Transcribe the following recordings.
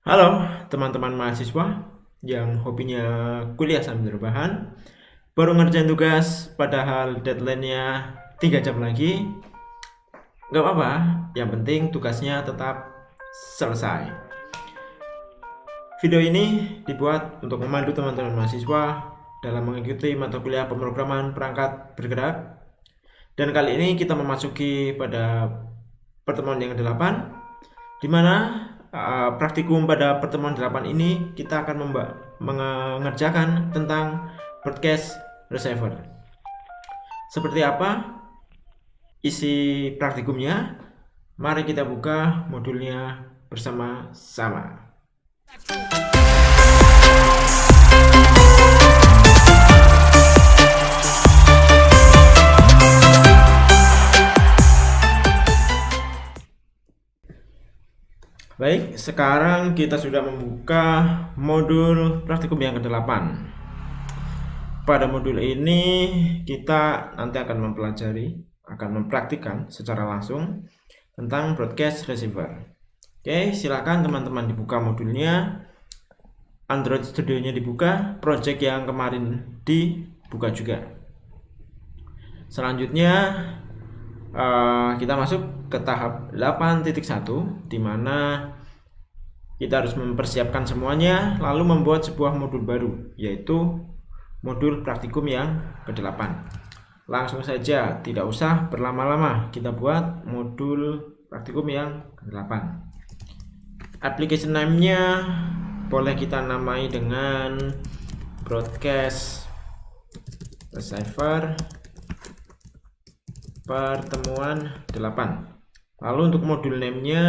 Halo teman-teman mahasiswa yang hobinya kuliah sambil rebahan, baru ngerjain tugas padahal deadline-nya 3 jam lagi. Gak apa-apa, yang penting tugasnya tetap selesai. Video ini dibuat untuk memandu teman-teman mahasiswa dalam mengikuti mata kuliah pemrograman perangkat bergerak. Dan kali ini kita memasuki pada pertemuan yang ke-8, di mana praktikum pada pertemuan 8 ini kita akan mengerjakan tentang broadcast receiver. Seperti apa isi praktikumnya? Mari kita buka modulnya bersama-sama. Baik, sekarang kita sudah membuka modul praktikum yang ke-8. Pada modul ini kita nanti akan mempraktikkan secara langsung tentang broadcast receiver. Oke, silakan teman-teman dibuka modulnya. Android Studio-nya dibuka, project yang kemarin dibuka juga. Selanjutnya kita masuk ke tahap 8.1, di mana kita harus mempersiapkan semuanya lalu membuat sebuah modul baru, yaitu modul praktikum yang ke-8. Langsung saja, tidak usah berlama-lama, kita buat modul praktikum yang ke-8. Application name-nya boleh kita namai dengan broadcast receiver pertemuan 8. Lalu untuk modul name-nya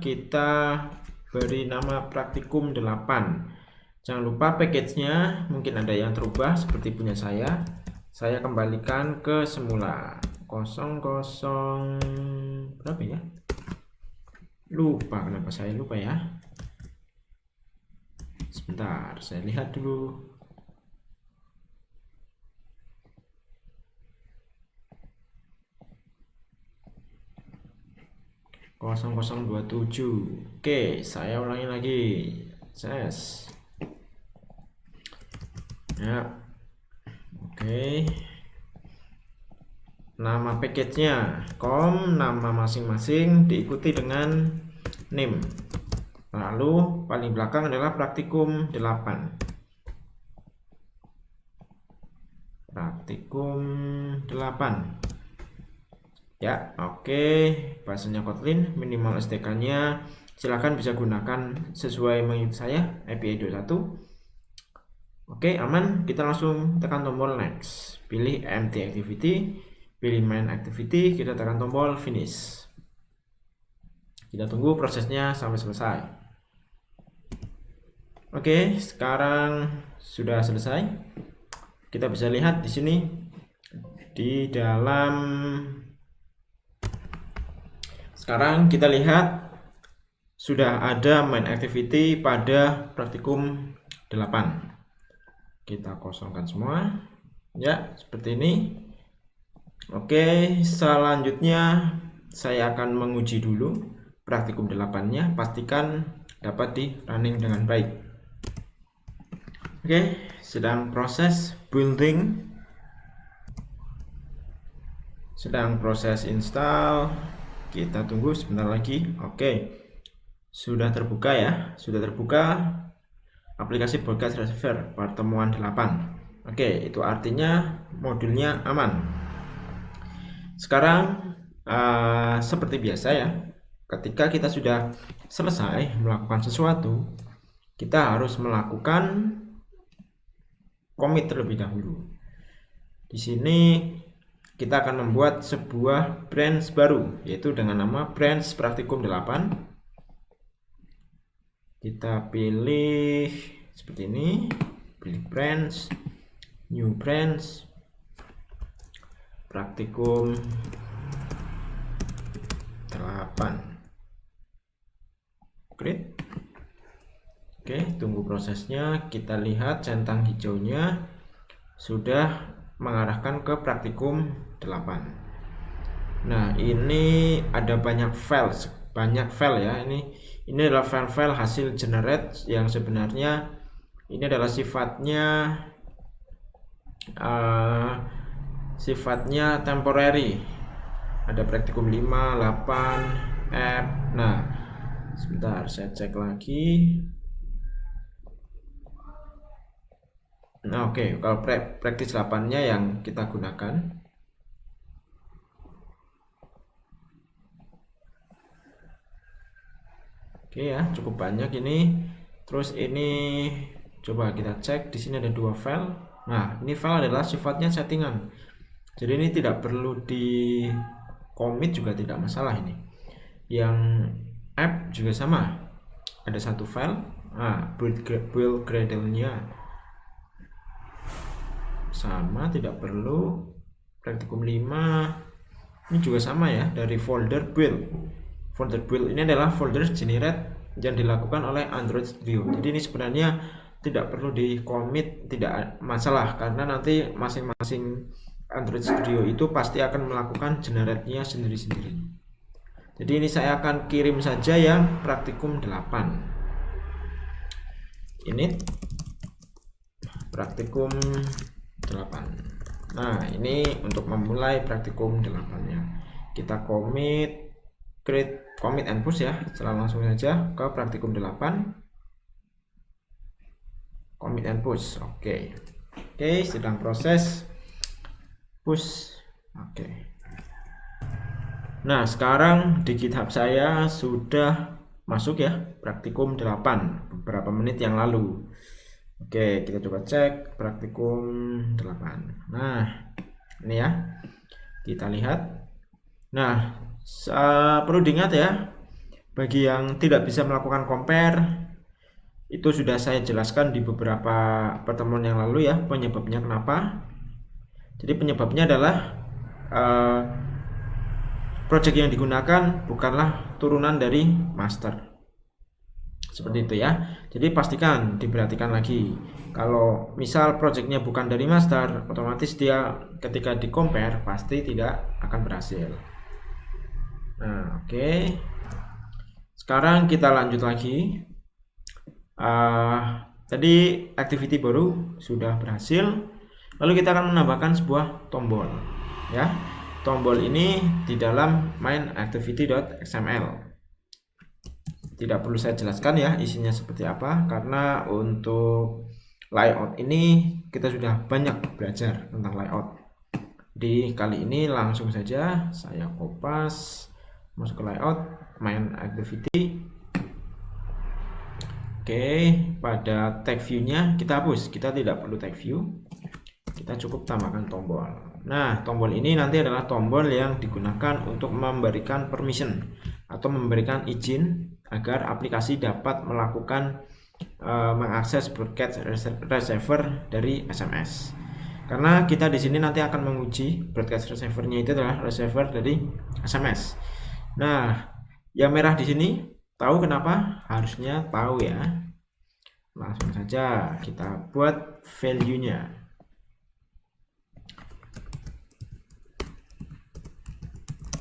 kita beri nama praktikum 8. Jangan lupa package-nya mungkin ada yang terubah seperti punya saya. Saya kembalikan ke semula 00 berapa ya? Lupa, kenapa saya lupa ya? Sebentar, saya lihat dulu. Kosong 027. Oke, saya ulangi lagi. Ses. Ya. Oke. Nama package-nya nama masing-masing diikuti dengan name. Lalu paling belakang adalah praktikum 8. Praktikum 8. Ya, oke. Bahasanya Kotlin, minimal SDK-nya silahkan bisa gunakan sesuai mengikuti saya, API 21. Oke, aman. Kita langsung tekan tombol next. Pilih empty activity, pilih main activity, kita tekan tombol finish. Kita tunggu prosesnya sampai selesai. Oke, sekarang sudah selesai. Kita bisa lihat di sini di dalam. Sekarang kita lihat sudah ada main activity pada praktikum 8. Kita kosongkan semua. Ya, seperti ini. Oke, selanjutnya saya akan menguji dulu praktikum 8-nya, pastikan dapat di running dengan baik. Oke, sedang proses building. Sedang proses install. Kita tunggu sebentar lagi. Oke, sudah terbuka ya, sudah terbuka aplikasi broadcast receiver pertemuan 8. Oke, itu artinya modulnya aman. Sekarang seperti biasa ya, ketika kita sudah selesai melakukan sesuatu, kita harus melakukan commit terlebih dahulu. Di sini kita akan membuat sebuah branch baru, yaitu dengan nama branch praktikum 8. Kita pilih seperti ini, pilih branch, new branch, praktikum 8. Create. Oke, tunggu prosesnya. Kita lihat centang hijaunya sudah mengarahkan ke praktikum 8. Nah, ini ada banyak file ya. Ini adalah file-file hasil generate yang sebenarnya ini adalah sifatnya temporary. Ada praktikum 5, 8, app. Nah, sebentar saya cek lagi. Nah, oke, kalau praktis 8-nya yang kita gunakan. Oke ya, cukup banyak ini. Terus ini coba kita cek, di sini ada 2 file. Nah, ini file adalah sifatnya settingan. Jadi ini tidak perlu di commit juga tidak masalah ini. Yang app juga sama. Ada 1 file. Nah, build Gradle-nya sama, tidak perlu. Praktikum 5 ini juga sama ya, dari folder build. Folder build ini adalah folder generate yang dilakukan oleh Android Studio. Jadi ini sebenarnya tidak perlu di commit, tidak masalah, karena nanti masing-masing Android Studio itu pasti akan melakukan generate-nya sendiri-sendiri. Jadi ini saya akan kirim saja yang praktikum 8. Ini praktikum 8. Nah, ini untuk memulai praktikum 8-nya. Kita create commit and push ya. Setelah langsung saja ke praktikum 8. Commit and push. Oke, sedang proses push. Oke. Nah, sekarang di GitHub saya sudah masuk ya praktikum 8 beberapa menit yang lalu. Oke, kita coba cek praktikum 8. Nah, ini ya. Kita lihat. Nah, perlu diingat ya, bagi yang tidak bisa melakukan compare, itu sudah saya jelaskan di beberapa pertemuan yang lalu ya, penyebabnya kenapa. Jadi penyebabnya adalah project yang digunakan bukanlah turunan dari master. Seperti itu ya. Jadi pastikan diperhatikan lagi. Kalau misal projectnya bukan dari master, otomatis dia ketika di compare pasti tidak akan berhasil. Nah, oke. Sekarang kita lanjut lagi. Tadi activity baru sudah berhasil. Lalu kita akan menambahkan sebuah tombol ya. Tombol ini di dalam main activity.xml. Tidak perlu saya jelaskan ya isinya seperti apa, karena untuk layout ini kita sudah banyak belajar tentang layout. Di kali ini langsung saja saya kopas masuk ke layout main activity. Oke, pada tag view-nya kita hapus, kita tidak perlu tag view, kita cukup tambahkan tombol. Nah, tombol ini nanti adalah tombol yang digunakan untuk memberikan permission atau memberikan izin agar aplikasi dapat melakukan mengakses broadcast receiver dari SMS. Karena kita di sini nanti akan menguji broadcast receiver-nya itu adalah receiver dari SMS. Nah, yang merah di sini tahu kenapa? Harusnya tahu ya. Langsung saja kita buat value-nya.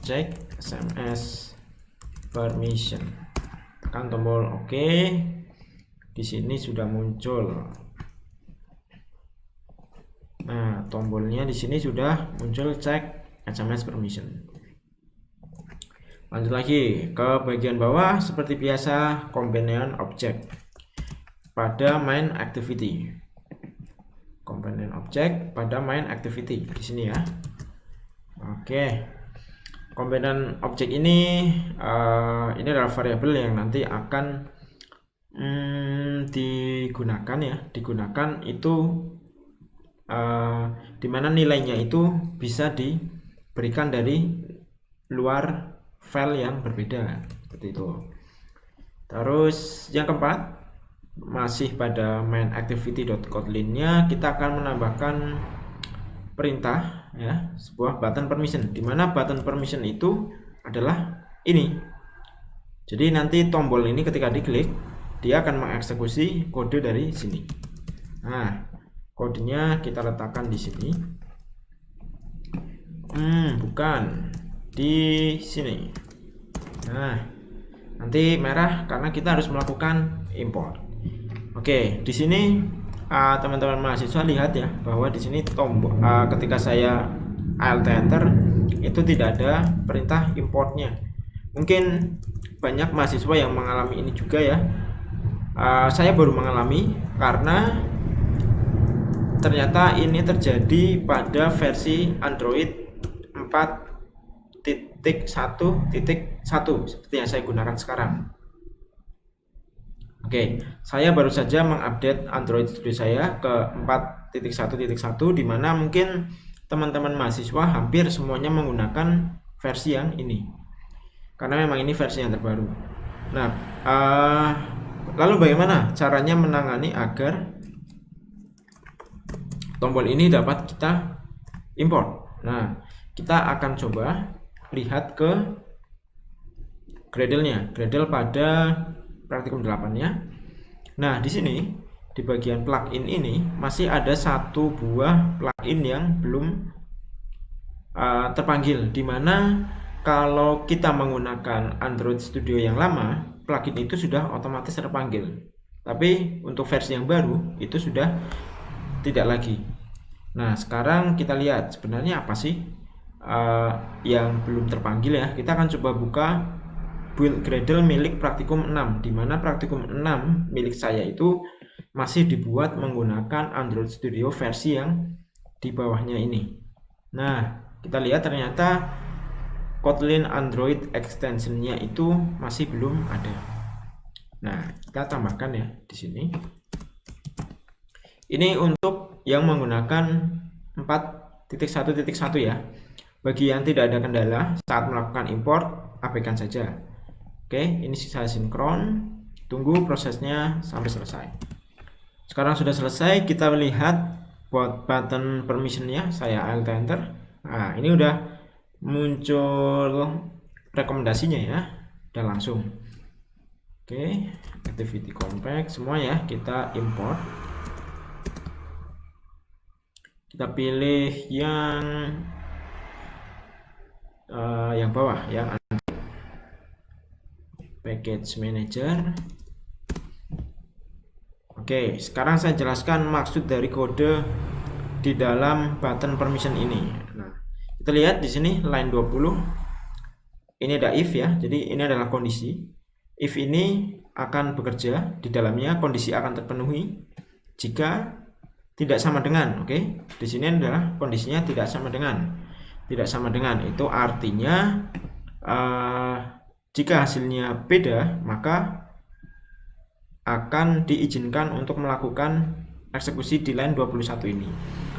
Check SMS permission. Tekan tombol OK. Di sini sudah muncul. Nah, tombolnya di sini sudah muncul cek SMS permission. Lanjut lagi ke bagian bawah seperti biasa, companion object pada main activity. Companion object pada main activity di sini ya. Oke. Companion object ini adalah variabel yang nanti akan digunakan ya. Digunakan itu dimana nilainya itu bisa diberikan dari luar file yang berbeda seperti itu. Terus yang keempat, masih pada main activity.kotlin-nya kita akan menambahkan perintah ya, sebuah button permission, dimana button permission itu adalah ini. Jadi nanti tombol ini ketika diklik dia akan mengeksekusi kode dari sini. Nah, kodenya kita letakkan di sini. Bukan di sini. Nah, Nanti merah karena kita harus melakukan import. Oke, di sini teman-teman mahasiswa lihat ya bahwa di sini tombol ketika saya Alt Enter itu tidak ada perintah importnya. Mungkin banyak mahasiswa yang mengalami ini juga ya. Saya baru mengalami karena ternyata ini terjadi pada versi Android 4.1.1 seperti yang saya gunakan sekarang. Oke, saya baru saja mengupdate Android Studio saya ke 4.1.1 di mana mungkin teman-teman mahasiswa hampir semuanya menggunakan versi yang ini. Karena memang ini versi yang terbaru. Nah, lalu bagaimana caranya menangani agar tombol ini dapat kita import? Nah, kita akan coba lihat ke Gradle-nya, Gradle pada praktikum 8-nya. Nah, di sini di bagian plugin ini masih ada satu buah plugin yang belum terpanggil, dimana kalau kita menggunakan Android Studio yang lama, plugin itu sudah otomatis terpanggil. Tapi untuk versi yang baru itu sudah tidak lagi. Nah, sekarang kita lihat sebenarnya apa sih yang belum terpanggil ya. Kita akan coba buka build Gradle milik praktikum 6, di mana praktikum 6 milik saya itu masih dibuat menggunakan Android Studio versi yang di bawahnya ini. Nah, kita lihat ternyata Kotlin Android extension-nya itu masih belum ada. Nah, kita tambahkan ya di sini. Ini untuk yang menggunakan 4.1.1 ya. Bagi yang tidak ada kendala saat melakukan import, abaikan saja. Oke, ini sisa sinkron. Tunggu prosesnya sampai selesai. Sekarang sudah selesai, kita lihat buat button permission-nya. Saya Alt Enter. Nah, ini udah muncul rekomendasinya ya. Udah langsung. Oke, activity compact semua ya, kita import. Kita pilih yang bawah, yang package manager. Oke, sekarang saya jelaskan maksud dari kode di dalam button permission ini. Nah, kita lihat di sini line 20. Ini ada if ya. Jadi ini adalah kondisi. If ini akan bekerja, di dalamnya kondisi akan terpenuhi jika tidak sama dengan, oke. Di sini adalah kondisinya tidak sama dengan. Tidak sama dengan itu artinya jika hasilnya beda, maka akan diizinkan untuk melakukan eksekusi di line 21 ini.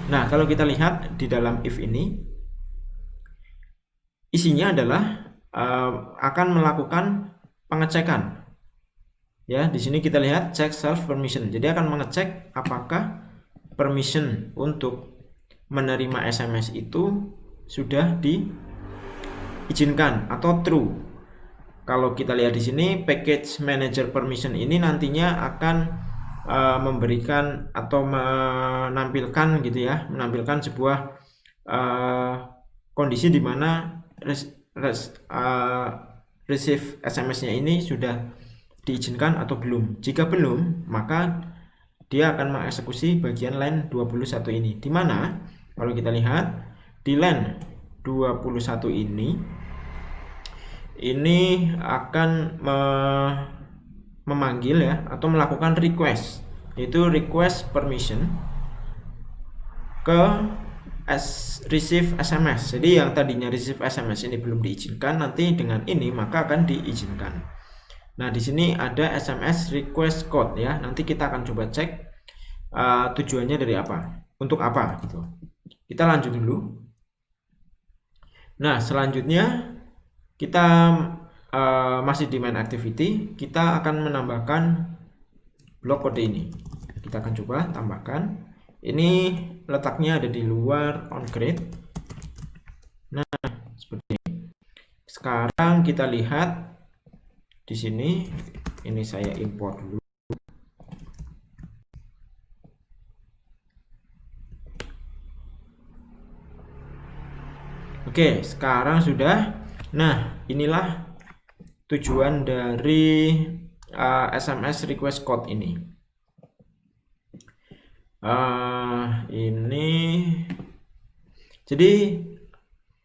Nah, kalau kita lihat di dalam if ini, isinya adalah akan melakukan pengecekan. Ya, di sini kita lihat check self permission. Jadi akan mengecek apakah permission untuk menerima SMS itu sudah diizinkan atau true. Kalau kita lihat di sini package manager permission ini nantinya akan memberikan atau menampilkan gitu ya, menampilkan sebuah kondisi di mana receive SMS-nya ini sudah diizinkan atau belum. Jika belum, maka dia akan mengeksekusi bagian line 21 ini. Di mana kalau kita lihat di line 21 ini akan memanggil ya atau melakukan request, yaitu request permission ke receive SMS. Jadi yang tadinya receive SMS ini belum diizinkan, nanti dengan ini maka akan diizinkan. Nah, di sini ada SMS request code ya. Nanti kita akan coba cek tujuannya dari apa, untuk apa gitu. Kita lanjut dulu. Nah, selanjutnya kita masih di main activity. Kita akan menambahkan blok kode ini. Kita akan coba tambahkan. Ini letaknya ada di luar onGrid. Nah, seperti ini. Sekarang kita lihat di sini, ini saya import dulu. Oke, sekarang sudah. Nah, inilah tujuan dari SMS request code ini. Jadi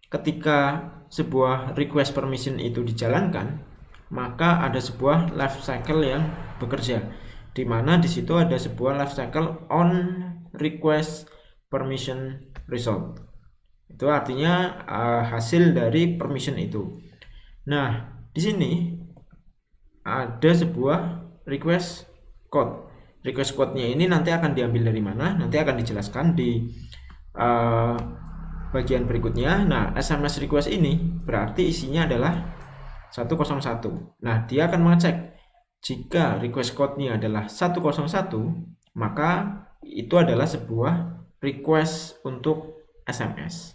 ketika sebuah request permission itu dijalankan, maka ada sebuah life cycle yang bekerja, di mana di situ ada sebuah life cycle on request permission result. Itu artinya hasil dari permission itu. Nah, di sini ada sebuah request code. Request code-nya ini nanti akan diambil dari mana? Nanti akan dijelaskan di bagian berikutnya. Nah, SMS request ini berarti isinya adalah 101. Nah, dia akan mengecek jika request code-nya adalah 101, maka itu adalah sebuah request untuk SMS.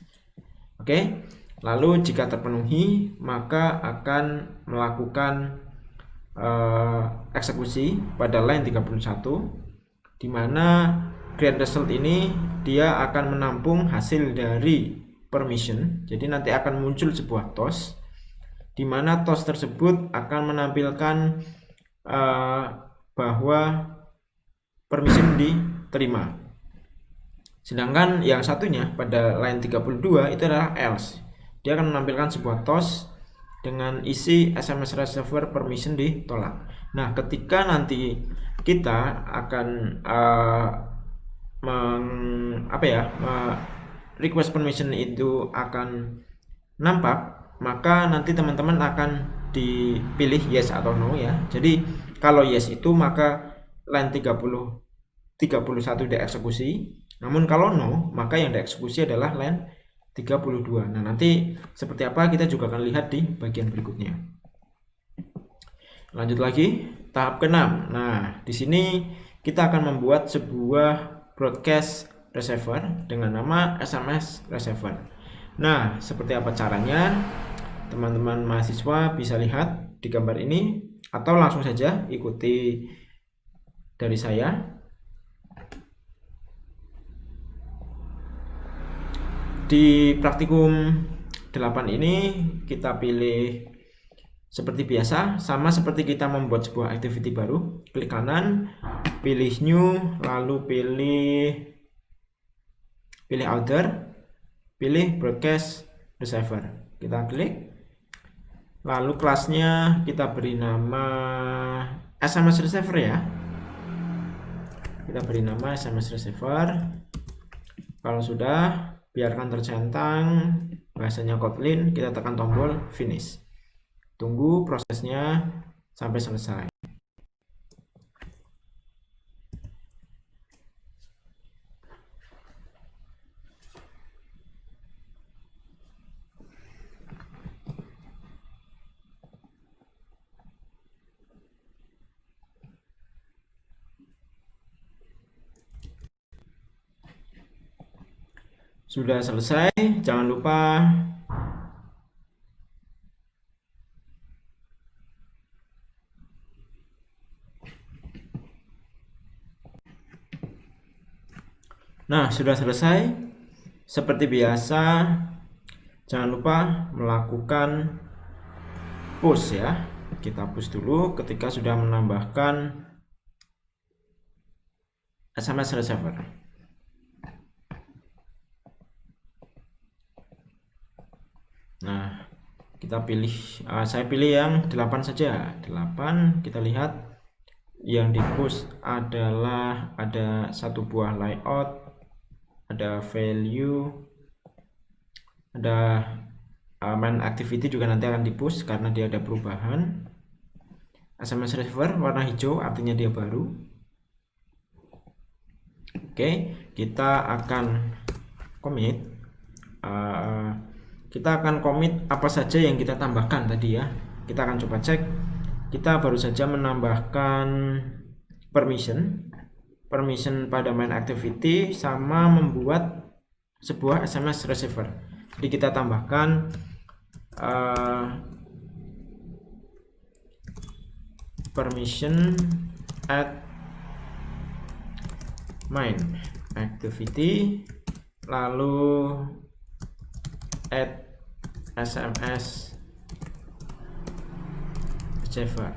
Oke. Lalu jika terpenuhi, maka akan melakukan eksekusi pada line 31, di mana create result ini dia akan menampung hasil dari permission. Jadi nanti akan muncul sebuah toast, di mana toast tersebut akan menampilkan bahwa permission diterima. Sedangkan yang satunya pada line 32 itu adalah else. Dia akan menampilkan sebuah toast dengan isi SMS receiver permission ditolak. Nah, ketika nanti kita akan request permission itu akan nampak, maka nanti teman-teman akan dipilih yes atau no ya. Jadi kalau yes itu maka line 31 dieksekusi. Namun kalau no, maka yang dieksekusi adalah line 32. Nah, nanti seperti apa kita juga akan lihat di bagian berikutnya. Lanjut lagi, tahap ke-6. Nah, di sini kita akan membuat sebuah broadcast receiver dengan nama SMS receiver. Nah, seperti apa caranya? Teman-teman mahasiswa bisa lihat di gambar ini atau langsung saja ikuti dari saya. Di praktikum 8 ini kita pilih seperti biasa, sama seperti kita membuat sebuah activity baru. Klik kanan, pilih new, lalu pilih order, pilih broadcast receiver. Kita klik, lalu kelasnya kita beri nama SMS receiver ya. Kita beri nama SMS receiver. Kalau sudah, biarkan tercentang bahasanya Kotlin, kita tekan tombol finish. Tunggu prosesnya sampai selesai. Sudah selesai, jangan lupa Nah, sudah selesai. Seperti biasa, jangan lupa melakukan push ya. Kita push dulu ketika sudah menambahkan SMS receiver. Nah, kita pilih, saya pilih yang 8 saja. 8, kita lihat yang di push adalah ada satu buah layout, ada value, ada main activity juga nanti akan di push karena dia ada perubahan. SMS receiver warna hijau artinya dia baru. Oke, kita akan commit. Kita akan commit apa saja yang kita tambahkan tadi ya. Kita akan coba cek. Kita baru saja menambahkan permission pada main activity sama membuat sebuah SMS receiver. Jadi kita tambahkan permission add main activity, lalu add SMS receiver.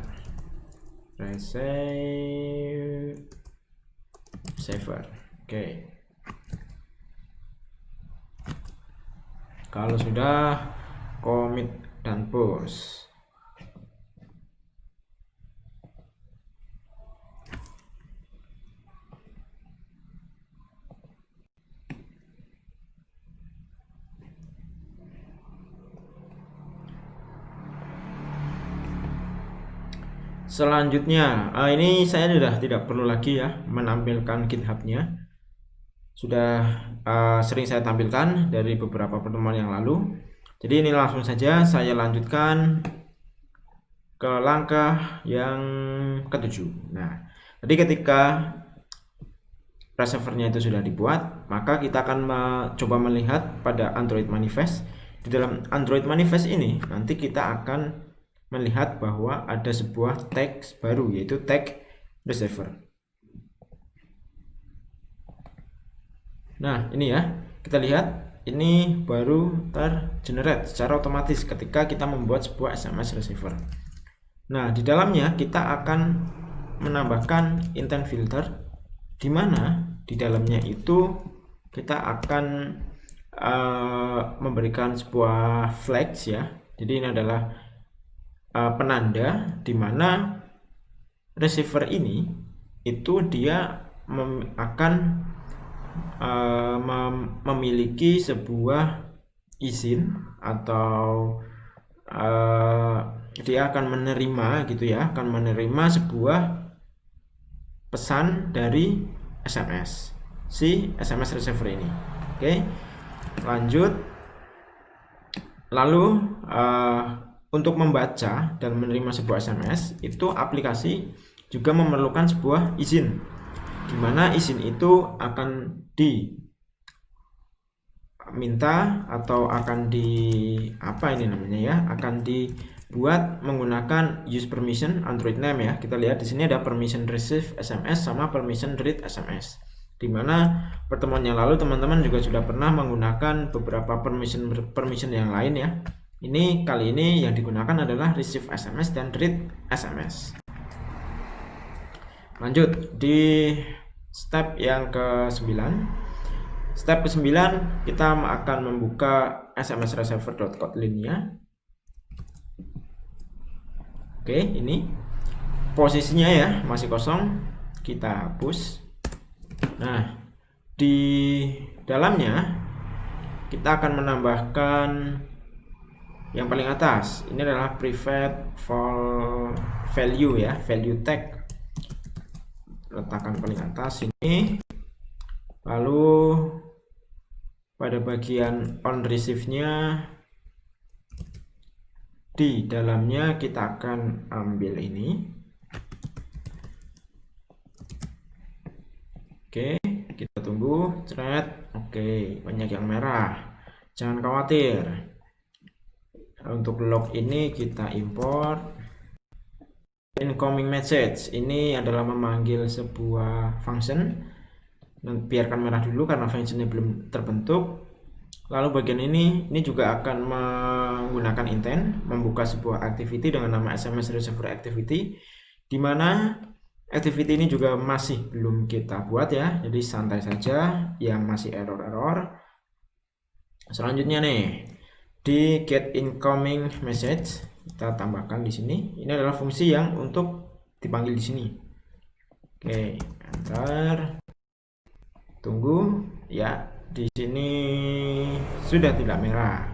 Oke. Kalau sudah, commit dan push. Selanjutnya, ini saya sudah tidak perlu lagi ya menampilkan GitHub-nya. Sudah sering saya tampilkan dari beberapa pertemuan yang lalu. Jadi ini langsung saja saya lanjutkan ke langkah yang ke-7. Nah, jadi ketika receiver-nya itu sudah dibuat, maka kita akan coba melihat pada Android Manifest. Di dalam Android Manifest ini nanti kita akan melihat bahwa ada sebuah tag baru, yaitu tag receiver. Nah, ini ya, kita lihat ini baru tergenerate secara otomatis ketika kita membuat sebuah SMS receiver. Nah, di dalamnya kita akan menambahkan intent filter, di mana di dalamnya itu kita akan memberikan sebuah flags ya. Jadi ini adalah penanda di mana receiver ini itu dia akan memiliki sebuah izin atau dia akan menerima gitu ya, akan menerima sebuah pesan dari SMS si SMS receiver ini. Oke, lanjut. Lalu untuk membaca dan menerima sebuah SMS itu aplikasi juga memerlukan sebuah izin, di mana izin itu akan diminta atau akan akan dibuat menggunakan use permission Android name ya. Kita lihat di sini ada permission receive SMS sama permission read SMS, di mana pertemuan yang lalu teman-teman juga sudah pernah menggunakan beberapa permission yang lain ya. Ini kali ini yang digunakan adalah receive SMS dan read SMS. Lanjut di step yang ke-9. Step ke-9 kita akan membuka SMS receiver.kotlin-nya. Oke, ini posisinya ya masih kosong, kita hapus. Nah, di dalamnya kita akan menambahkan yang paling atas. Ini adalah private value ya, value tag. Letakkan paling atas ini. Lalu pada bagian on receive-nya, di dalamnya kita akan ambil ini. Oke, kita tunggu. Thread. Oke, banyak yang merah. Jangan khawatir. Untuk log ini kita import. Incoming message ini adalah memanggil sebuah function. Dan biarkan merah dulu karena functionnya belum terbentuk. Lalu bagian ini juga akan menggunakan intent, membuka sebuah activity dengan nama SMS receiver activity, di mana activity ini juga masih belum kita buat ya. Jadi santai saja, yang masih error. Selanjutnya nih, di get incoming message kita tambahkan di sini. Ini adalah fungsi yang untuk dipanggil di sini. Oke, enter. Tunggu ya, di sini sudah tidak merah.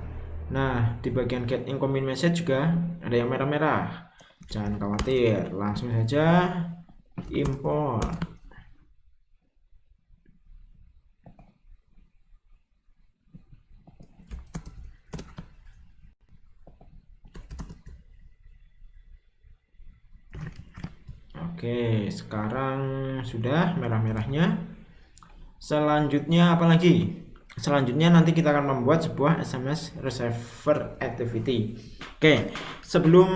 Nah, di bagian get incoming message juga ada yang merah-merah. Jangan khawatir, langsung saja import. Oke, sekarang sudah merah-merahnya. Selanjutnya apa lagi? Selanjutnya nanti kita akan membuat sebuah SMS receiver activity. Oke, sebelum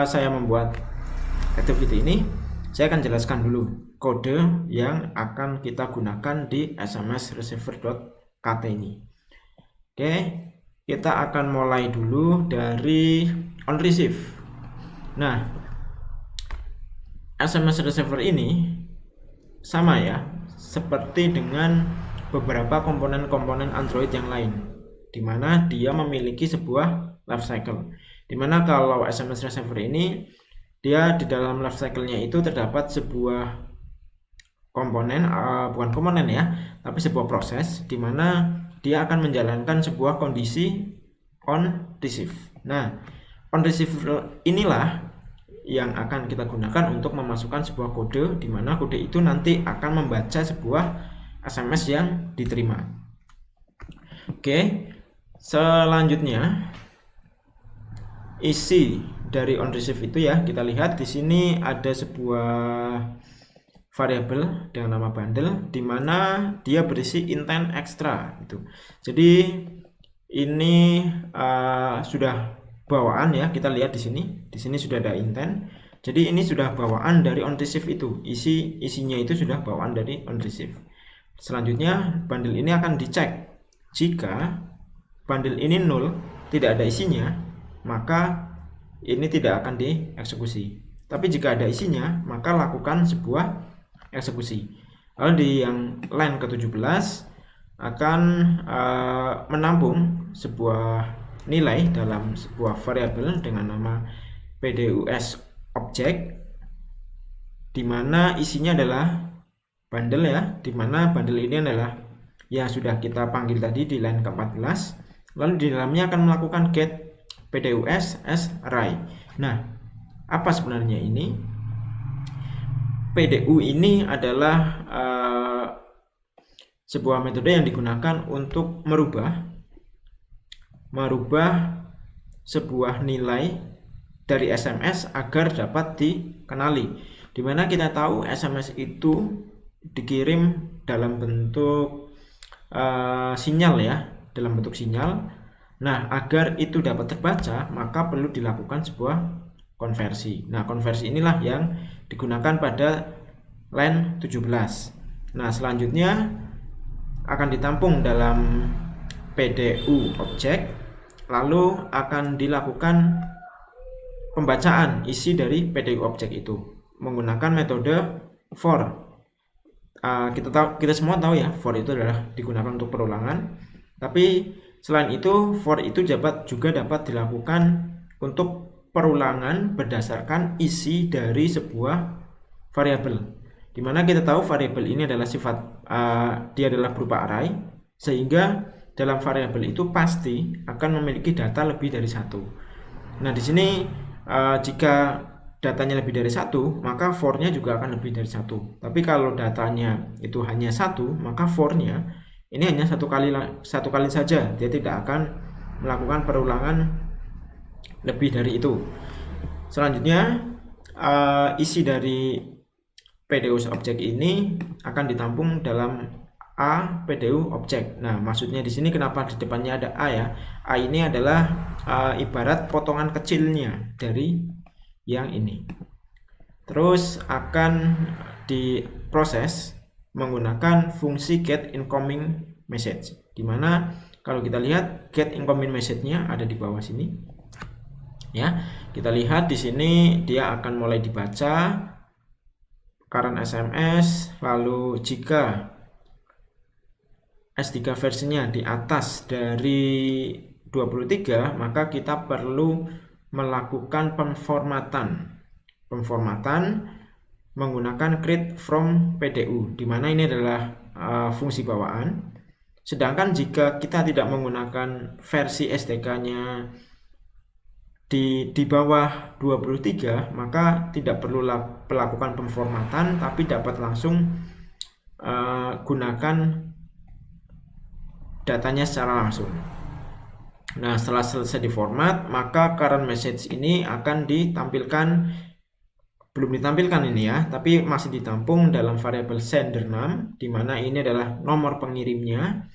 saya membuat activity ini, saya akan jelaskan dulu kode yang akan kita gunakan di SMS receiver.kt ini. Oke, kita akan mulai dulu dari on receive. Nah, SMS receiver ini sama ya, seperti dengan beberapa komponen-komponen Android yang lain, di mana dia memiliki sebuah life cycle. Dimana kalau SMS receiver ini, dia di dalam life cycle-nya itu terdapat sebuah komponen, bukan komponen ya, tapi sebuah proses di mana dia akan menjalankan sebuah kondisi on receive. Nah, on receive inilah yang akan kita gunakan untuk memasukkan sebuah kode, di mana kode itu nanti akan membaca sebuah SMS yang diterima. Oke, selanjutnya isi dari on receive itu ya, kita lihat di sini ada sebuah variabel dengan nama bundle, di mana dia berisi intent extra gitu. Jadi ini sudah bawaan ya, kita lihat di sini. Di sini sudah ada intent. Jadi ini sudah bawaan dari on receive itu. Isinya itu sudah bawaan dari on receive. Selanjutnya bundle ini akan dicek. Jika bundle ini null, tidak ada isinya, maka ini tidak akan dieksekusi. Tapi jika ada isinya, maka lakukan sebuah eksekusi. Lalu di yang line ke-17 akan menampung sebuah nilai dalam sebuah variabel dengan nama PDUS object, di mana isinya adalah bundle ya, di mana bundle ini adalah yang sudah kita panggil tadi di line ke-14. Lalu di dalamnya akan melakukan get PDUS as array. Nah, apa sebenarnya ini? PDU ini adalah sebuah metode yang digunakan untuk merubah sebuah nilai dari SMS agar dapat dikenali. Dimana kita tahu SMS itu dikirim dalam bentuk sinyal ya, dalam bentuk sinyal. Nah, agar itu dapat terbaca, maka perlu dilakukan sebuah konversi. Nah, konversi inilah yang digunakan pada line 17. Nah, selanjutnya akan ditampung dalam PDU object, lalu akan dilakukan pembacaan isi dari PDU object itu menggunakan metode for. Kita semua tahu ya, for itu adalah digunakan untuk perulangan. Tapi selain itu, for itu juga dapat dilakukan untuk perulangan berdasarkan isi dari sebuah variabel. Dimana kita tahu variabel ini adalah sifat, dia adalah berupa array, sehingga dalam variabel itu pasti akan memiliki data lebih dari satu. Nah, di sini jika datanya lebih dari satu, maka for-nya juga akan lebih dari satu. Tapi kalau datanya itu hanya satu, maka for-nya ini hanya satu kali saja. Dia tidak akan melakukan perulangan lebih dari itu. Selanjutnya isi dari PDU object ini akan ditampung dalam A PDU object. Nah, maksudnya di sini kenapa di depannya ada A ya? A ini adalah ibarat potongan kecilnya dari yang ini. Terus akan diproses menggunakan fungsi get incoming message. Dimana kalau kita lihat get incoming message-nya ada di bawah sini. Ya, kita lihat di sini dia akan mulai dibaca current SMS, lalu jika S3 versinya di atas dari 23, maka kita perlu melakukan pemformatan menggunakan create from PDU, di mana ini adalah fungsi bawaan. Sedangkan jika kita tidak menggunakan versi SDK-nya di bawah 23, maka tidak perlu melakukan pemformatan, tapi dapat langsung gunakan datanya secara langsung. Nah, setelah selesai diformat, maka current message ini akan ditampilkan, belum ditampilkan ini ya, tapi masih ditampung dalam variabel sender name, di mana ini adalah nomor pengirimnya.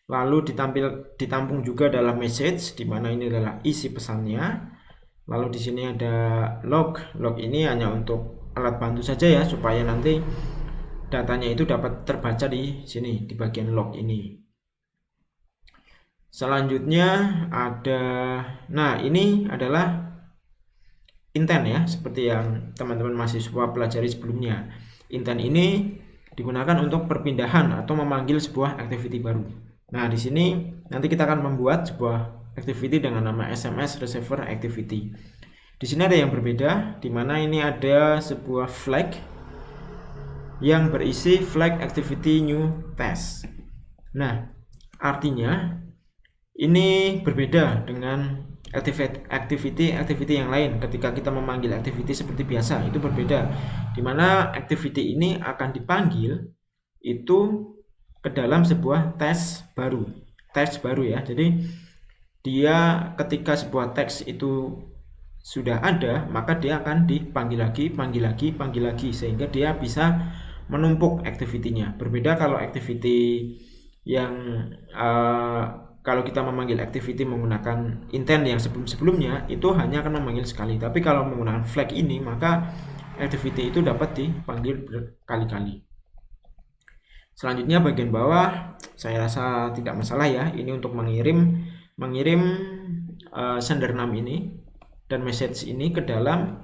Lalu ditampung juga dalam message, di mana ini adalah isi pesannya. Lalu di sini ada log. Log ini hanya untuk alat bantu saja ya, supaya nanti datanya itu dapat terbaca di sini, di bagian log ini. Selanjutnya ada, nah ini adalah intent ya, seperti yang teman-teman mahasiswa pelajari sebelumnya. Intent ini digunakan untuk perpindahan atau memanggil sebuah activity baru. Nah, di sini nanti kita akan membuat sebuah activity dengan nama SMS Receiver Activity. Di sini ada yang berbeda, di mana ini ada sebuah flag yang berisi flag activity new test. Nah, artinya ini berbeda dengan activity yang lain. Ketika kita memanggil activity seperti biasa, itu berbeda, dimana activity ini akan dipanggil itu ke dalam sebuah teks baru ya. Jadi dia ketika sebuah teks itu sudah ada, maka dia akan dipanggil lagi sehingga dia bisa menumpuk activity-nya. Berbeda kalau activity yang kalau kita memanggil activity menggunakan intent yang sebelum-sebelumnya, itu hanya akan memanggil sekali. Tapi kalau menggunakan flag ini, maka activity itu dapat dipanggil berkali-kali. Selanjutnya bagian bawah, saya rasa tidak masalah ya. Ini untuk mengirim sender name ini dan message ini ke dalam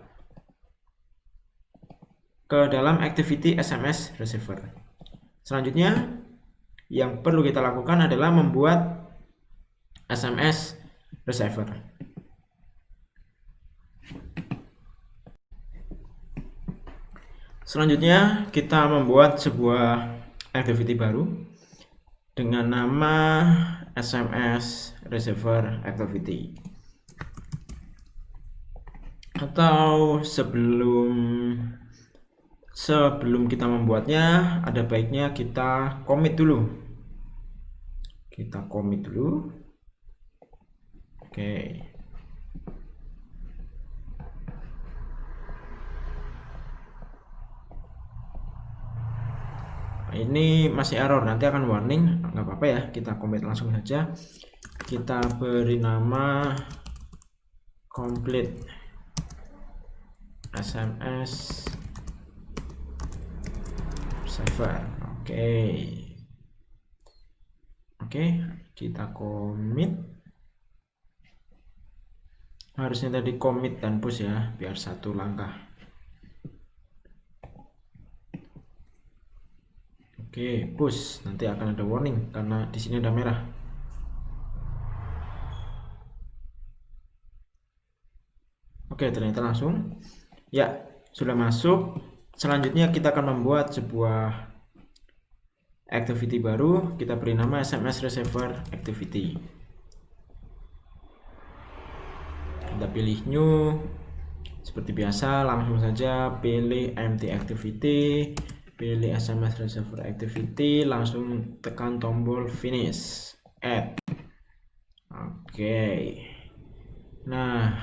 activity SMS receiver. Selanjutnya yang perlu kita lakukan adalah membuat SMS receiver. Selanjutnya kita membuat sebuah activity baru dengan nama SMS receiver activity. Atau sebelum kita membuatnya, ada baiknya kita commit dulu. Oke. Ini masih error, nanti akan warning, nggak apa-apa ya, kita commit langsung saja. Kita beri nama complete SMS server. Oke, kita commit. Harusnya tadi commit dan push ya, biar satu langkah. Oke, push. Nanti akan ada warning karena di sini ada merah. Oke, ternyata langsung. Ya, sudah masuk. Selanjutnya kita akan membuat sebuah activity baru. Kita beri nama SMS receiver activity. Kita pilih new. Seperti biasa, langsung saja pilih empty activity. Pilih SMS receiver activity, langsung tekan tombol finish, add. Oke. Nah,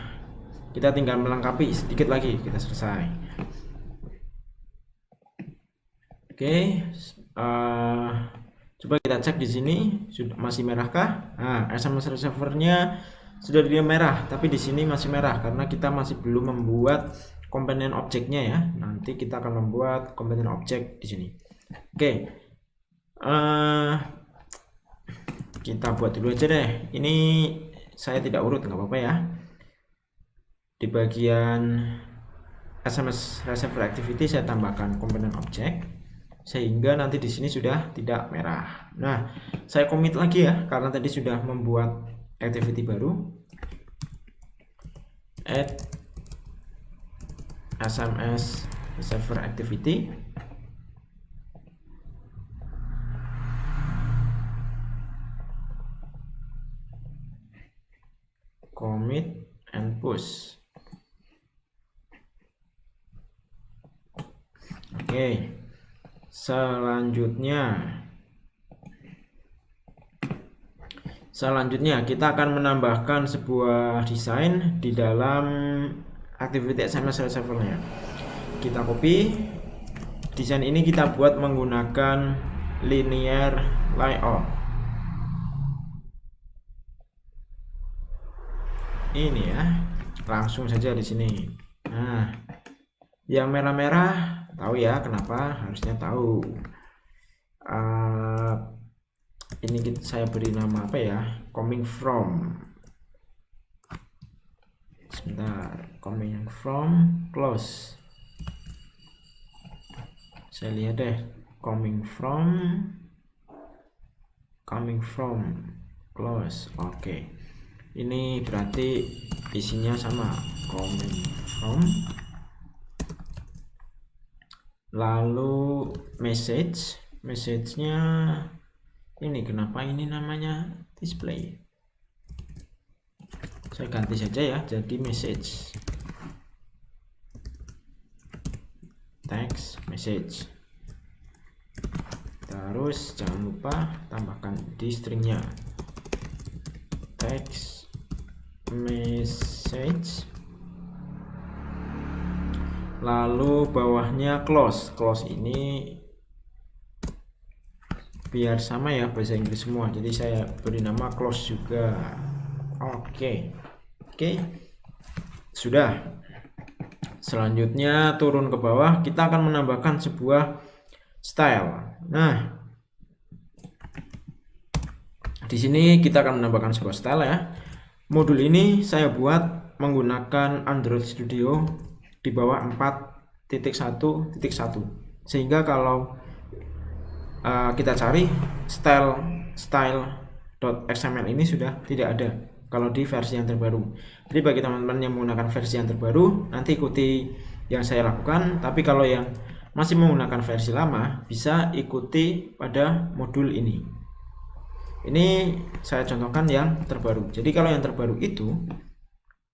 kita tinggal melengkapi sedikit lagi, kita selesai. Oke, coba kita cek di sini masih merahkah? Nah, SMS receivernya sudah dia merah, tapi di sini masih merah karena kita masih belum membuat komponen objeknya ya. Nanti kita akan membuat komponen objek di sini. Oke, kita buat dulu aja deh. Ini saya tidak urut, nggak apa-apa ya. Di bagian SMS receiver activity saya tambahkan komponen objek sehingga nanti di sini sudah tidak merah. Nah, saya commit lagi ya karena tadi sudah membuat activity baru. Add SMS receiver activity. Commit and push. Oke. Selanjutnya kita akan menambahkan sebuah desain di dalam activity SMS receiver-nya. Kita copy. Desain ini kita buat menggunakan linear layout. Ini ya, langsung saja di sini. Nah, yang merah-merah tahu ya kenapa? Harusnya tahu. Ini saya beri nama apa ya? Coming from. sebentar, coming from close. Saya lihat deh, coming from close. Oke. Ini berarti isinya sama, coming from. Lalu message-nya ini kenapa ini namanya display? Saya ganti saja ya, jadi message. Text message. Terus jangan lupa tambahkan di stringnya text message. Lalu bawahnya close. Close ini biar sama ya bahasa Inggris semua, jadi saya beri nama close juga. Oke, sudah. Selanjutnya turun ke bawah, kita akan menambahkan sebuah style. Nah, di sini kita akan menambahkan sebuah style ya. Modul ini saya buat menggunakan Android Studio di bawah 4.1.1, sehingga kalau kita cari style.xml ini sudah tidak ada kalau di versi yang terbaru. Jadi bagi teman-teman yang menggunakan versi yang terbaru, nanti ikuti yang saya lakukan. Tapi kalau yang masih menggunakan versi lama, bisa ikuti pada modul ini. Ini saya contohkan yang terbaru. Jadi kalau yang terbaru itu,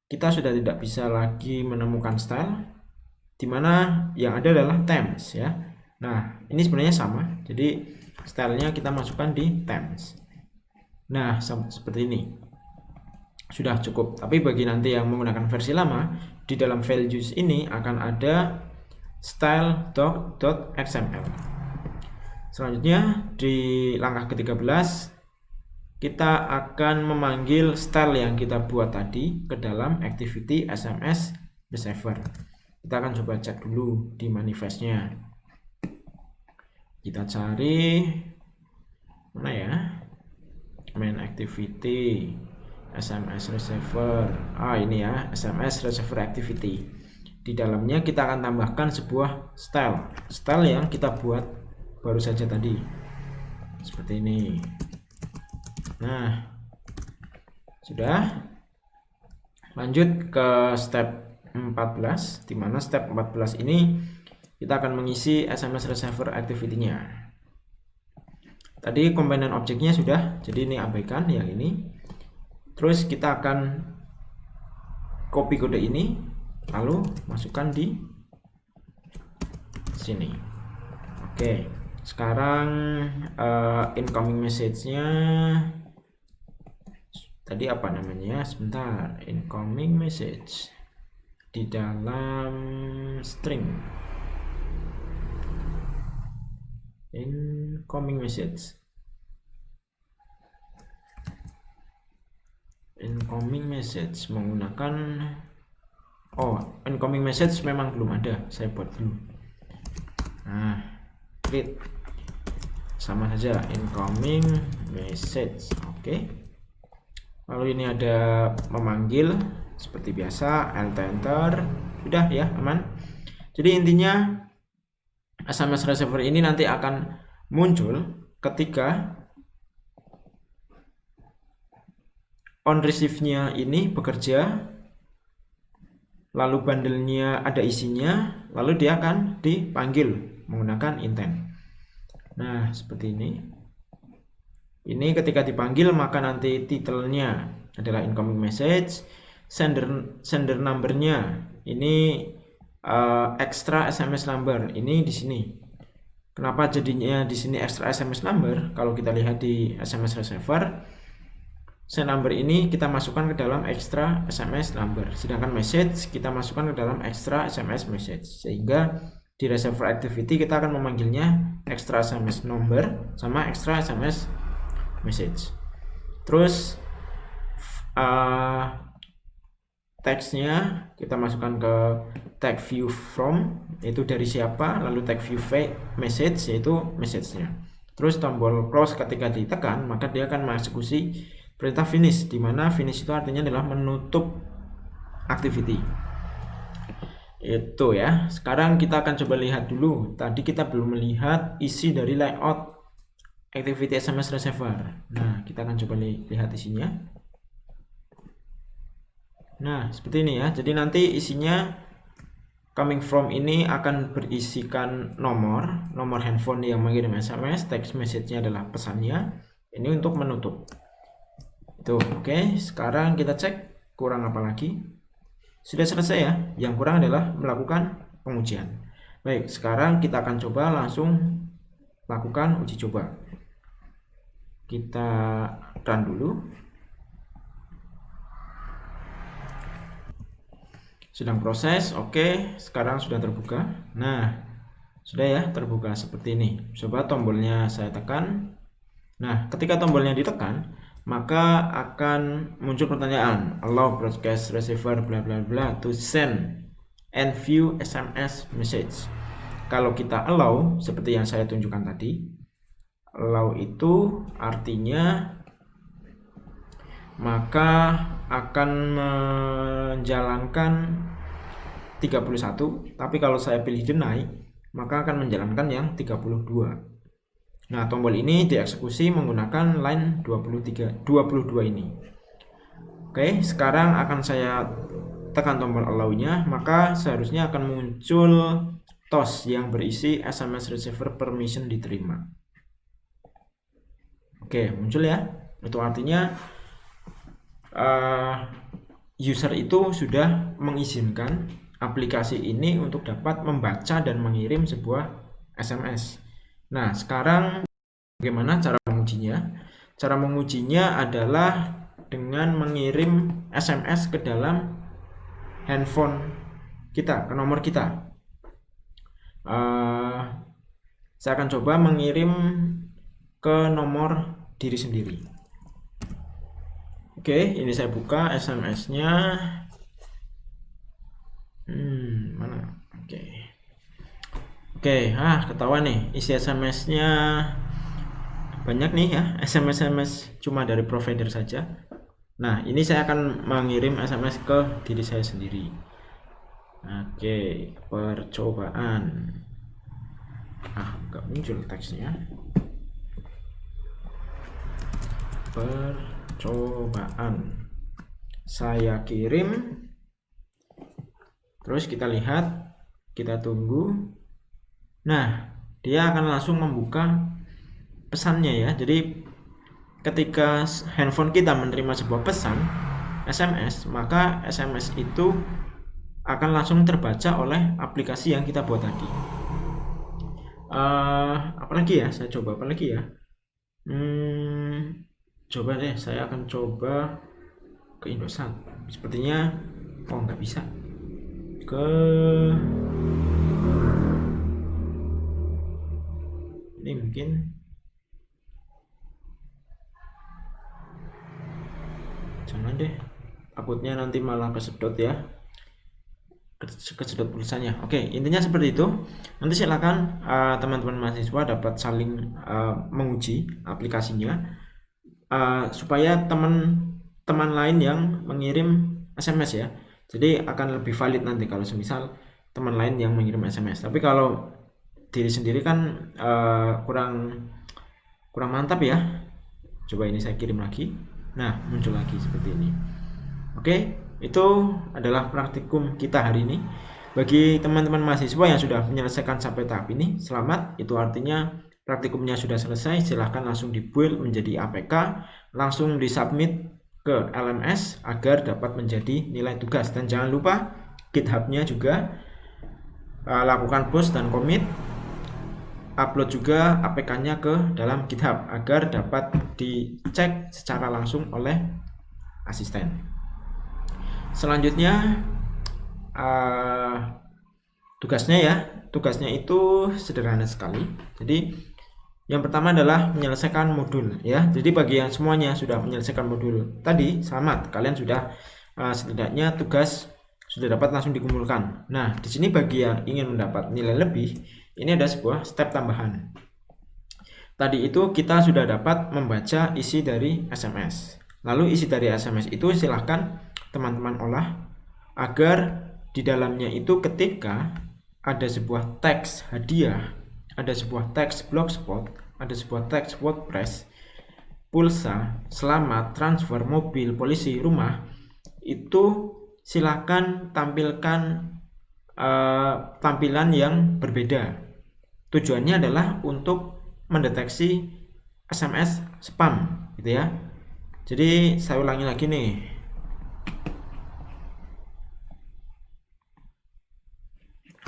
kita sudah tidak bisa lagi menemukan style, dimana yang ada adalah themes ya. Nah, ini sebenarnya sama. Jadi stylenya kita masukkan di themes. Nah, seperti ini. Sudah cukup. Tapi bagi nanti yang menggunakan versi lama, di dalam values ini akan ada style.xml. Selanjutnya di langkah ke-13 kita akan memanggil style yang kita buat tadi ke dalam activity SMS receiver. Kita akan coba cek dulu di manifestnya. Kita cari mana ya, main activity SMS receiver. Ini ya, SMS receiver activity. Di dalamnya kita akan tambahkan sebuah style yang kita buat baru saja tadi, seperti ini. Nah, sudah. Lanjut ke step 14, di mana step 14 ini kita akan mengisi SMS receiver activity-nya. Tadi komponen objeknya sudah, jadi ini abaikan yang ini. Terus kita akan copy kode ini, lalu masukkan di sini. Oke, sekarang incoming message-nya tadi apa namanya? Sebentar, incoming message di dalam string. Incoming message menggunakan incoming message memang belum ada, saya buat dulu. Nah, create sama saja incoming message. Oke. Lalu ini ada memanggil seperti biasa, alt enter. Sudah ya, aman. Jadi intinya SMS receiver ini nanti akan muncul ketika on receive-nya ini bekerja, lalu bundle-nya ada isinya, lalu dia akan dipanggil menggunakan intent. Nah, seperti ini. Ini ketika dipanggil maka nanti title-nya adalah incoming message, sender number-nya ini extra SMS number, ini di sini. Kenapa jadinya di sini extra SMS number? Kalau kita lihat di SMS receiver, send number ini kita masukkan ke dalam extra SMS number, sedangkan message kita masukkan ke dalam extra SMS message, sehingga di receiver activity kita akan memanggilnya extra SMS number sama extra SMS message. Terus teksnya kita masukkan ke tag view from, yaitu dari siapa, lalu tag view message, yaitu message-nya. Terus tombol close ketika ditekan maka dia akan mengeksekusi perintah finish, di mana finish itu artinya adalah menutup activity. Itu ya. Sekarang kita akan coba lihat dulu. Tadi kita belum melihat isi dari layout activity SMS receiver. Nah, kita akan coba lihat isinya. Nah, seperti ini ya. Jadi nanti isinya coming from ini akan berisikan nomor handphone yang mengirim SMS, text message-nya adalah pesannya. Ini untuk menutup. Itu, oke. Sekarang kita cek kurang apa lagi. Sudah selesai ya. Yang kurang adalah melakukan pengujian. Baik, sekarang kita akan coba langsung lakukan uji coba. Kita run dulu. Sedang proses, oke. Sekarang sudah terbuka. Nah, sudah ya terbuka seperti ini. Coba tombolnya saya tekan. Nah, ketika tombolnya ditekan, maka akan muncul pertanyaan, allow broadcast receiver bla bla bla to send and view SMS message. Kalau kita allow seperti yang saya tunjukkan tadi, allow itu artinya maka akan menjalankan 31, tapi kalau saya pilih deny, maka akan menjalankan yang 32. Nah, tombol ini dieksekusi menggunakan line 22 ini. Oke, sekarang akan saya tekan tombol allow-nya, maka seharusnya akan muncul TOS yang berisi SMS receiver permission diterima. Oke, muncul ya. Itu artinya user itu sudah mengizinkan aplikasi ini untuk dapat membaca dan mengirim sebuah SMS. Nah, sekarang bagaimana cara mengujinya? Cara mengujinya adalah dengan mengirim SMS ke dalam handphone kita, ke nomor kita. Saya akan coba mengirim ke nomor diri sendiri. Oke, ini saya buka SMS-nya. Mana? Oke, ketahuan nih isi SMS-nya banyak nih ya, SMS cuma dari provider saja. Nah, ini saya akan mengirim SMS ke diri saya sendiri. Oke, percobaan. Nggak muncul teksnya. Percobaan. Saya kirim. Terus kita lihat, kita tunggu. Nah, dia akan langsung membuka pesannya ya. Jadi ketika handphone kita menerima sebuah pesan SMS, maka SMS itu akan langsung terbaca oleh aplikasi yang kita buat tadi. Apalagi ya? Saya coba apalagi ya? Coba deh, saya akan coba ke Indosat. Sepertinya nggak bisa. Ini mungkin jangan deh, takutnya nanti malah kesedot ya, kesedot pulsanya. Oke, intinya seperti itu. Nanti silakan teman-teman mahasiswa dapat saling menguji aplikasinya supaya teman-teman lain yang mengirim SMS ya, jadi akan lebih valid nanti kalau semisal teman lain yang mengirim SMS. Tapi kalau diri sendiri kan kurang mantap ya. Coba ini saya kirim lagi. Nah, muncul lagi seperti ini. Oke, itu adalah praktikum kita hari ini. Bagi teman-teman mahasiswa yang sudah menyelesaikan sampai tahap ini, selamat. Itu artinya praktikumnya sudah selesai. Silahkan langsung dibuild menjadi APK, langsung disubmit ke LMS agar dapat menjadi nilai tugas. Dan jangan lupa GitHub-nya juga lakukan post dan commit, upload juga APK-nya ke dalam GitHub agar dapat dicek secara langsung oleh asisten. Selanjutnya tugasnya itu sederhana sekali. Jadi yang pertama adalah menyelesaikan modul ya. Jadi bagi yang semuanya sudah menyelesaikan modul tadi, selamat, kalian sudah setidaknya tugas sudah dapat langsung dikumpulkan. Nah, di sini bagi yang ingin mendapat nilai lebih, ini ada sebuah step tambahan. Tadi itu kita sudah dapat membaca isi dari SMS. Lalu isi dari SMS itu silahkan teman-teman olah agar di dalamnya itu ketika ada sebuah teks hadiah, ada sebuah teks blogspot, ada sebuah teks WordPress, pulsa, selamat, transfer, mobil, polisi, rumah, itu silakan tampilkan tampilan yang berbeda. Tujuannya adalah untuk mendeteksi SMS spam gitu ya. Jadi saya ulangi lagi nih.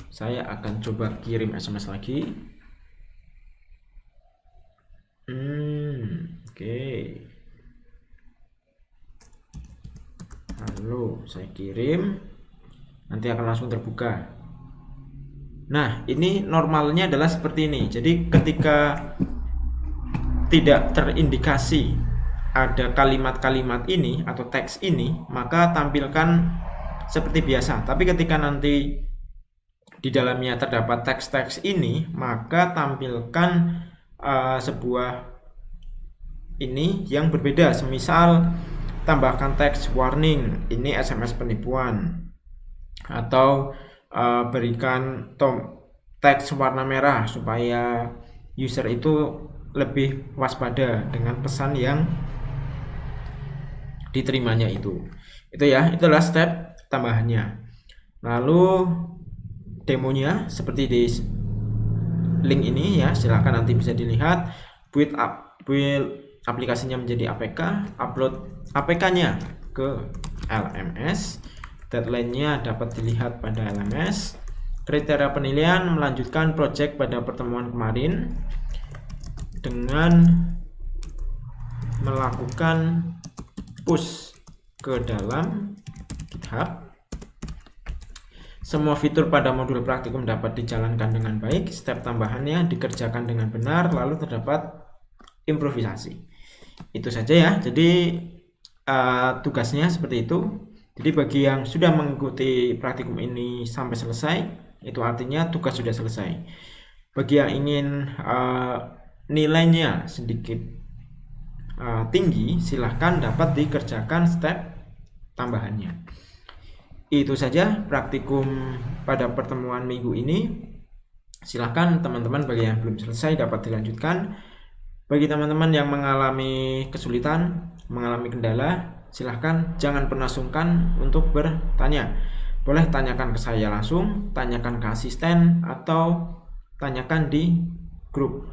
Saya akan coba kirim SMS lagi. Oke. Halo, saya kirim. Nanti akan langsung terbuka. Nah, ini normalnya adalah seperti ini. Jadi ketika tidak terindikasi ada kalimat-kalimat ini atau teks ini, maka tampilkan seperti biasa. Tapi ketika nanti di dalamnya terdapat teks-teks ini, maka tampilkan sebuah ini yang berbeda. Semisal tambahkan teks warning, ini SMS penipuan, atau berikan teks warna merah supaya user itu lebih waspada dengan pesan yang diterimanya itu ya, itulah step tambahannya. Lalu demonya seperti di link ini ya, silahkan nanti bisa dilihat. Build aplikasinya menjadi APK, upload APK-nya ke LMS, deadline-nya dapat dilihat pada LMS. Kriteria penilaian melanjutkan project pada pertemuan kemarin dengan melakukan push ke dalam GitHub. Semua fitur pada modul praktikum dapat dijalankan dengan baik, step tambahannya dikerjakan dengan benar, lalu terdapat improvisasi. Itu saja ya. Jadi tugasnya seperti itu. Jadi bagi yang sudah mengikuti praktikum ini sampai selesai, itu artinya tugas sudah selesai. Bagi yang ingin nilainya sedikit tinggi, silahkan dapat dikerjakan step tambahannya. Itu saja praktikum pada pertemuan minggu ini. Silahkan teman-teman bagi yang belum selesai dapat dilanjutkan. Bagi teman-teman yang mengalami kesulitan, mengalami kendala, silahkan jangan pernah sungkan untuk bertanya. Boleh tanyakan ke saya langsung, tanyakan ke asisten, atau tanyakan di grup.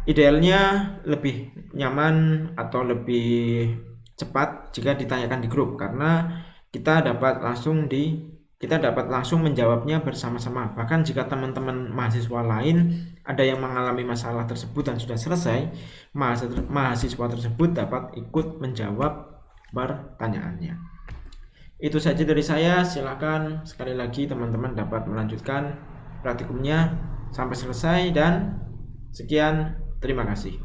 Idealnya lebih nyaman atau lebih cepat jika ditanyakan di grup, karena kita dapat langsung menjawabnya bersama-sama. Bahkan jika teman-teman mahasiswa lain ada yang mengalami masalah tersebut dan sudah selesai, mahasiswa tersebut dapat ikut menjawab pertanyaannya. Itu saja dari saya. Silakan sekali lagi teman-teman dapat melanjutkan praktikumnya sampai selesai, dan sekian, terima kasih.